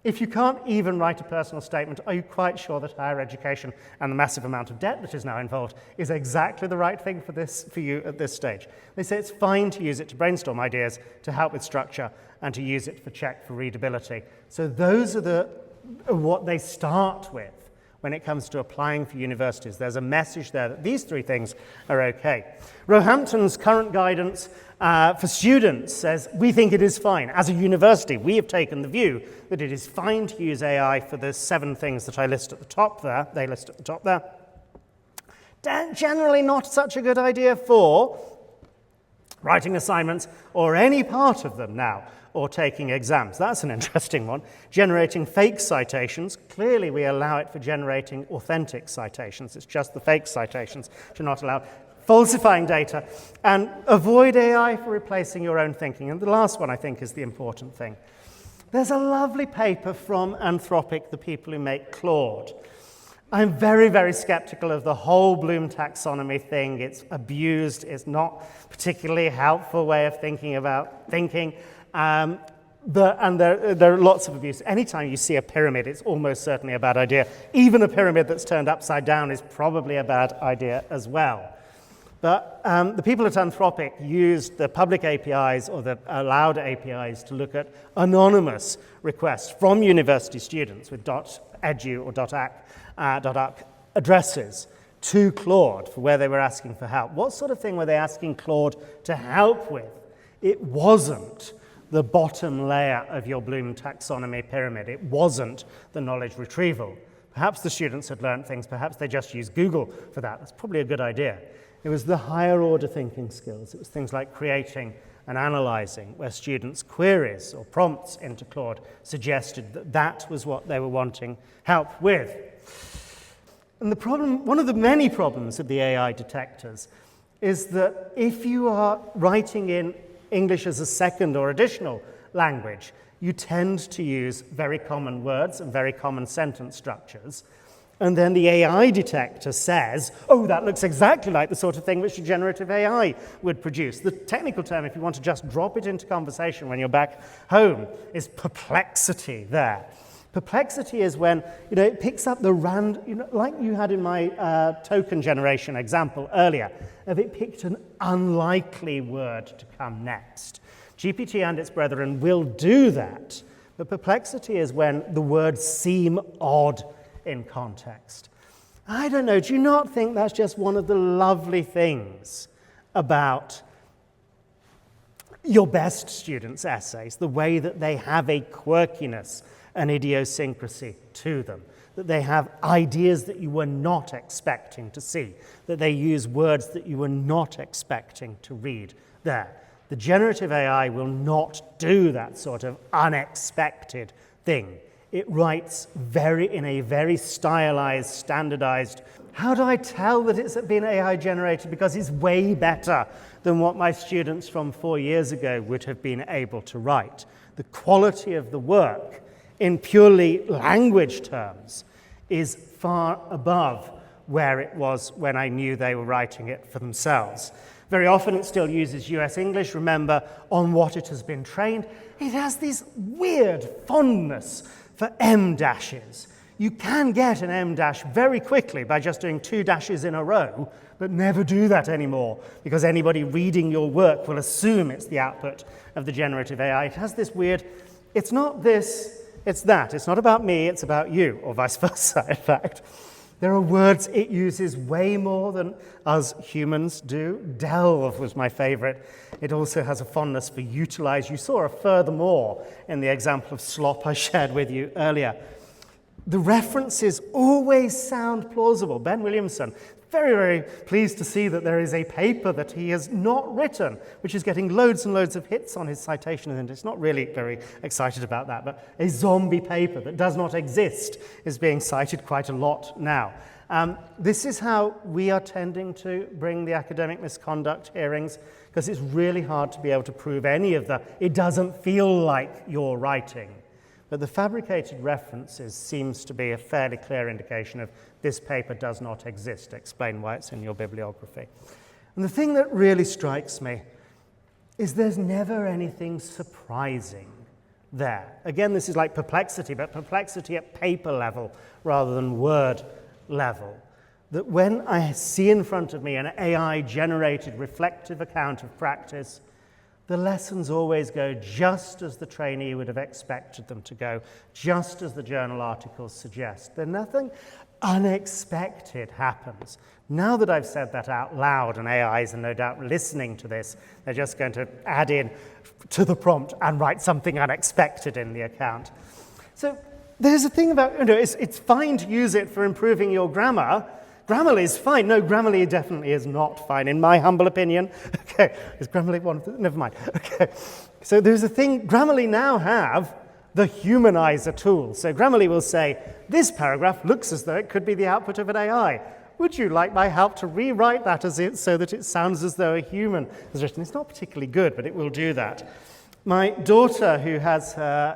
if you can't even write a personal statement, are you quite sure that higher education and the massive amount of debt that is now involved is exactly the right thing for you at this stage? They say it's fine to use it to brainstorm ideas, to help with structure, and to use it for check for readability. So those are what they start with when it comes to applying for universities. There's a message there that these 3 things are okay. Roehampton's current guidance for students says, we think it is fine. As a university, we have taken the view that it is fine to use AI for the 7 things that I list at the top there. They list at the top there. Generally not such a good idea for writing assignments or any part of them now, or taking exams. That's an interesting one. Generating fake citations. Clearly, we allow it for generating authentic citations. It's just the fake citations which are not allowed. Falsifying data, and avoid AI for replacing your own thinking. And the last one, I think, is the important thing. There's a lovely paper from Anthropic, the people who make Claude. I'm very, very skeptical of the whole Bloom taxonomy thing. It's abused. It's not a particularly helpful way of thinking about thinking. And there are lots of abuse. Anytime you see a pyramid, it's almost certainly a bad idea. Even a pyramid that's turned upside down is probably a bad idea as well. But the people at Anthropic used the public APIs or the allowed APIs to look at anonymous requests from university students with .edu or .ac addresses to Claude for where they were asking for help. What sort of thing were they asking Claude to help with? It wasn't the bottom layer of your Bloom taxonomy pyramid. It wasn't the knowledge retrieval. Perhaps the students had learned things. Perhaps they just used Google for that. That's probably a good idea. It was the higher order thinking skills. It was things like creating and analyzing, where students' queries or prompts into Claude suggested that that was what they were wanting help with. And the problem, one of the many problems of the AI detectors is that if you are writing in English as a second or additional language, you tend to use very common words and very common sentence structures. And then the AI detector says, oh, that looks exactly like the sort of thing which a generative AI would produce. The technical term, if you want to just drop it into conversation when you're back home, is perplexity there. Perplexity is when, it picks up the like you had in my token generation example earlier, of it picked an unlikely word to come next. GPT and its brethren will do that, but perplexity is when the words seem odd in context. I don't know, do you not think that's just one of the lovely things about your best students' essays, the way that they have a quirkiness, an idiosyncrasy to them, that they have ideas that you were not expecting to see, that they use words that you were not expecting to read there. The generative AI will not do that sort of unexpected thing. It writes in a very stylized, standardized. How do I tell that it's been AI generated? Because it's way better than what my students from 4 years ago would have been able to write. The quality of the work in purely language terms is far above where it was when I knew they were writing it for themselves. Very often it still uses US English. Remember, on what it has been trained, it has this weird fondness for M dashes. You can get an M dash very quickly by just doing 2 dashes in a row, but never do that anymore, because anybody reading your work will assume it's the output of the generative AI. It has this weird, it's not this, it's that. It's not about me, it's about you, or vice versa, in fact. There are words it uses way more than us humans do. Delve was my favorite. It also has a fondness for utilize. You saw a furthermore in the example of slop I shared with you earlier. The references always sound plausible. Ben Williamson, very, very pleased to see that there is a paper that he has not written, which is getting loads and loads of hits on his citation, and it's not really very excited about that, but a zombie paper that does not exist is being cited quite a lot now. This is how we are tending to bring the academic misconduct hearings, because it's really hard to be able to prove any of it doesn't feel like you're writing. But the fabricated references seems to be a fairly clear indication of this paper does not exist. Explain why it's in your bibliography. And the thing that really strikes me is there's never anything surprising there. Again, this is like perplexity, but perplexity at paper level rather than word level. That when I see in front of me an AI-generated reflective account of practice, the lessons always go just as the trainee would have expected them to go, just as the journal articles suggest. There's nothing unexpected happens. Now that I've said that out loud, and AIs are no doubt listening to this, they're just going to add in to the prompt and write something unexpected in the account. So there's a thing about, it's fine to use it for improving your grammar. Grammarly is fine. No, Grammarly definitely is not fine, in my humble opinion. Okay, is Grammarly one of the, never mind. Okay, so there's a thing, Grammarly now have the humanizer tool. So Grammarly will say, this paragraph looks as though it could be the output of an AI. Would you like my help to rewrite that so that it sounds as though a human has written? It's not particularly good, but it will do that. My daughter, who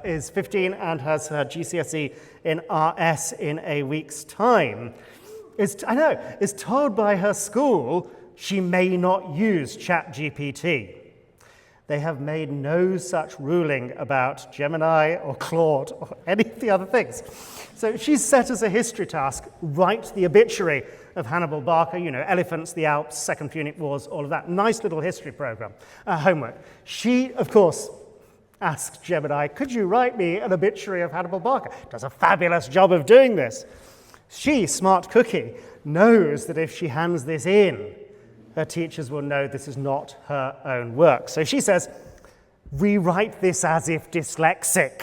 is 15 and has her GCSE in RS in a week's time, is told by her school she may not use ChatGPT. They have made no such ruling about Gemini or Claude or any of the other things. So she's set as a history task, write the obituary of Hannibal Barca, you know, elephants, the Alps, Second Punic Wars, all of that. Nice little history program, homework. She, of course, asked Gemini, could you write me an obituary of Hannibal Barca? Does a fabulous job of doing this. She, smart cookie, knows that if she hands this in, her teachers will know this is not her own work. So she says, rewrite this as if dyslexic.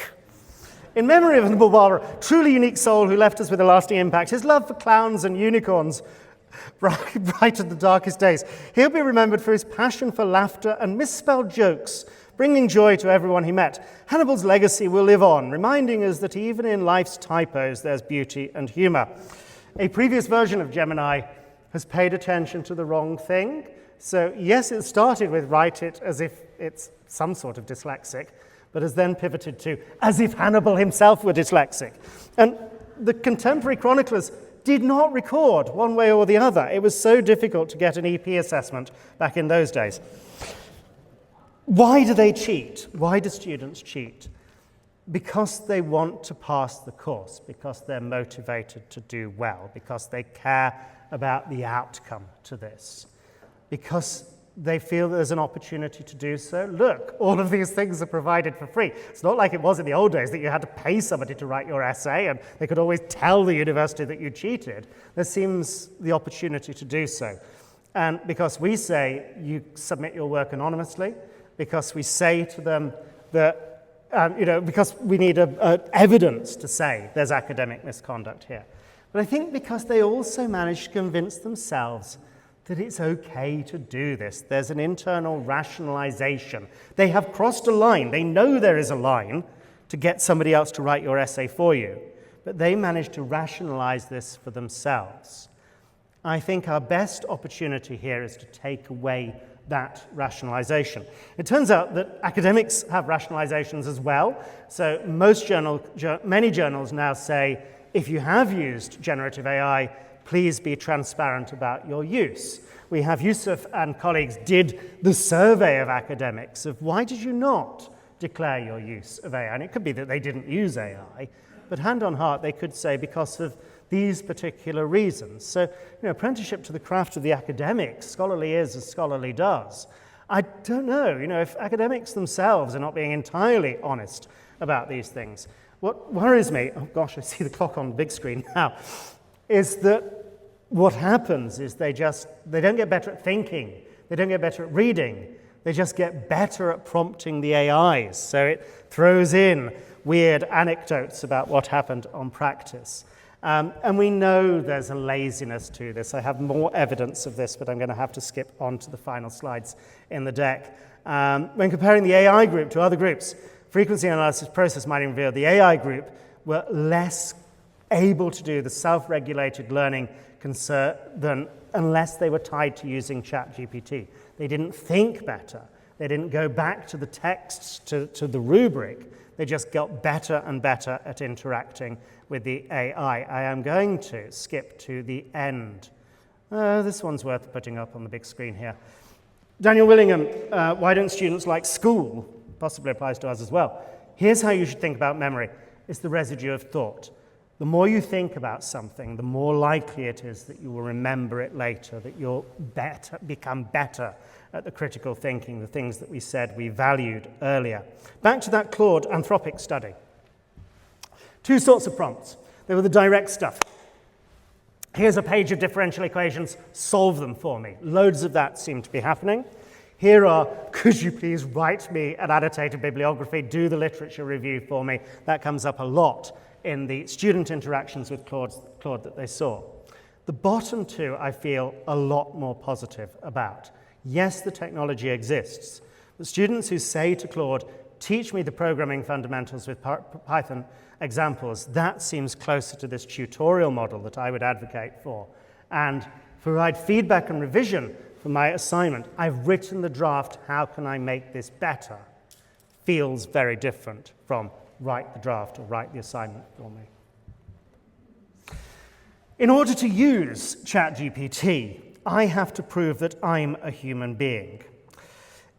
In memory of Hannibal Barca, truly unique soul who left us with a lasting impact, his love for clowns and unicorns brightened the darkest days. He'll be remembered for his passion for laughter and misspelled jokes, bringing joy to everyone he met. Hannibal's legacy will live on, reminding us that even in life's typos, there's beauty and humor. A previous version of Gemini has paid attention to the wrong thing. So yes, it started with write it as if it's some sort of dyslexic, but has then pivoted to as if Hannibal himself were dyslexic. And the contemporary chroniclers did not record one way or the other. It was so difficult to get an EP assessment back in those days. Why do they cheat? Why do students cheat? Because they want to pass the course, because they're motivated to do well, because they care about the outcome to this, because they feel there's an opportunity to do so. Look, all of these things are provided for free. It's not like it was in the old days that you had to pay somebody to write your essay and they could always tell the university that you cheated. There seems the opportunity to do so. And because we say you submit your work anonymously, because we say to them that, because we need evidence to say there's academic misconduct here. But I think because they also manage to convince themselves that it's okay to do this. There's an internal rationalization. They have crossed a line. They know there is a line to get somebody else to write your essay for you, but they manage to rationalize this for themselves. I think our best opportunity here is to take away that rationalization. It turns out that academics have rationalizations as well. So many journals now say, if you have used generative AI, please be transparent about your use. We have Yusuf and colleagues did the survey of academics of why did you not declare your use of AI? And it could be that they didn't use AI, but hand on heart, they could say because of these particular reasons. So, apprenticeship to the craft of the academic, scholarly is as scholarly does. I don't know, if academics themselves are not being entirely honest about these things. What worries me, oh gosh, I see the clock on the big screen now, is that what happens is they don't get better at thinking, they don't get better at reading, they just get better at prompting the AIs. So it throws in weird anecdotes about what happened on practice. And we know there's a laziness to this. I have more evidence of this, but I'm going to have to skip on to the final slides in the deck. When comparing the AI group to other groups, frequency analysis process might reveal the AI group were less able to do the self-regulated learning unless they were tied to using ChatGPT. They didn't think better. They didn't go back to the texts, to the rubric. They just got better and better at interacting with the AI. I am going to skip to the end. This one's worth putting up on the big screen here. Daniel Willingham, why don't students like school? Possibly applies to us as well. Here's how you should think about memory. It's the residue of thought. The more you think about something, the more likely it is that you will remember it later, that you'll become better at the critical thinking, the things that we said we valued earlier. Back to that Claude Anthropic study. Two sorts of prompts. They were the direct stuff. Here's a page of differential equations, solve them for me. Loads of that seem to be happening. Here are, could you please write me an annotated bibliography, do the literature review for me. That comes up a lot in the student interactions with Claude that they saw. The bottom two, I feel a lot more positive about. Yes, the technology exists. The students who say to Claude, teach me the programming fundamentals with Python examples, that seems closer to this tutorial model that I would advocate for. And provide feedback and revision for my assignment. I've written the draft, how can I make this better? Feels very different from write the draft or write the assignment for me. In order to use ChatGPT, I have to prove that I'm a human being.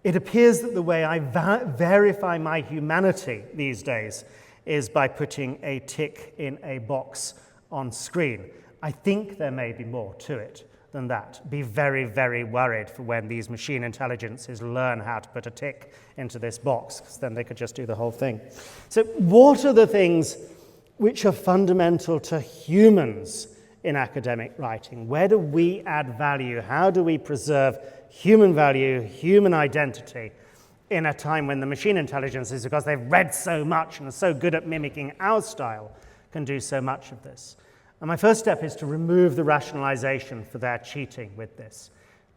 It appears that the way I verify my humanity these days is by putting a tick in a box on screen. I think there may be more to it than that. Be very, very worried for when these machine intelligences learn how to put a tick into this box, because then they could just do the whole thing. So what are the things which are fundamental to humans in academic writing? Where do we add value? How do we preserve human value, human identity in a time when the machine intelligences, because they've read so much and are so good at mimicking our style, can do so much of this? And my first step is to remove the rationalization for their cheating with this.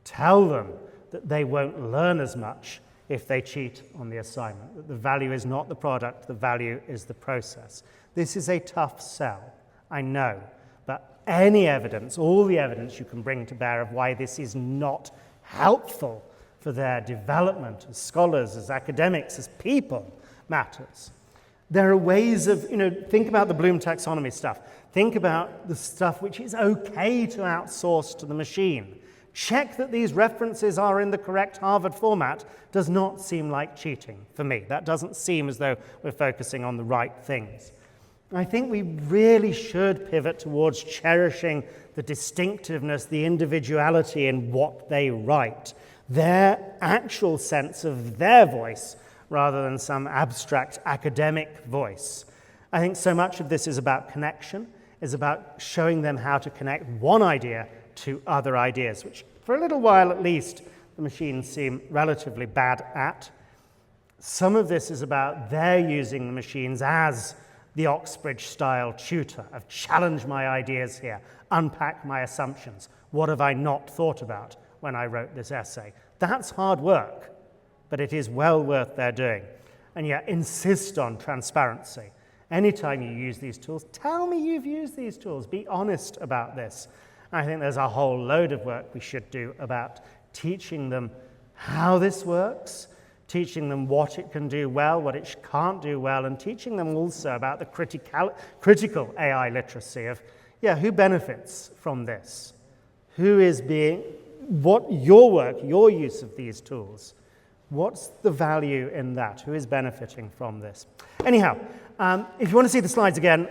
Tell them that they won't learn as much if they cheat on the assignment, that the value is not the product, the value is the process. This is a tough sell, I know, but any evidence, all the evidence you can bring to bear of why this is not helpful for their development as scholars, as academics, as people matters. There are ways of, think about the Bloom taxonomy stuff. Think about the stuff which is okay to outsource to the machine. Check that these references are in the correct Harvard format does not seem like cheating for me. That doesn't seem as though we're focusing on the right things. I think we really should pivot towards cherishing the distinctiveness, the individuality in what they write, their actual sense of their voice rather than some abstract academic voice. I think so much of this is about connection, is about showing them how to connect one idea to other ideas, which for a little while at least the machines seem relatively bad at. Some of this is about their using the machines as the Oxbridge-style tutor of challenge my ideas here, unpack my assumptions. What have I not thought about when I wrote this essay? That's hard work, but it is well worth their doing. And yet insist on transparency. Anytime you use these tools, tell me you've used these tools. Be honest about this. I think there's a whole load of work we should do about teaching them how this works, teaching them what it can do well, what it can't do well, and teaching them also about the critical AI literacy of, who benefits from this? What your work, your use of these tools, what's the value in that? Who is benefiting from this? Anyhow, if you want to see the slides again,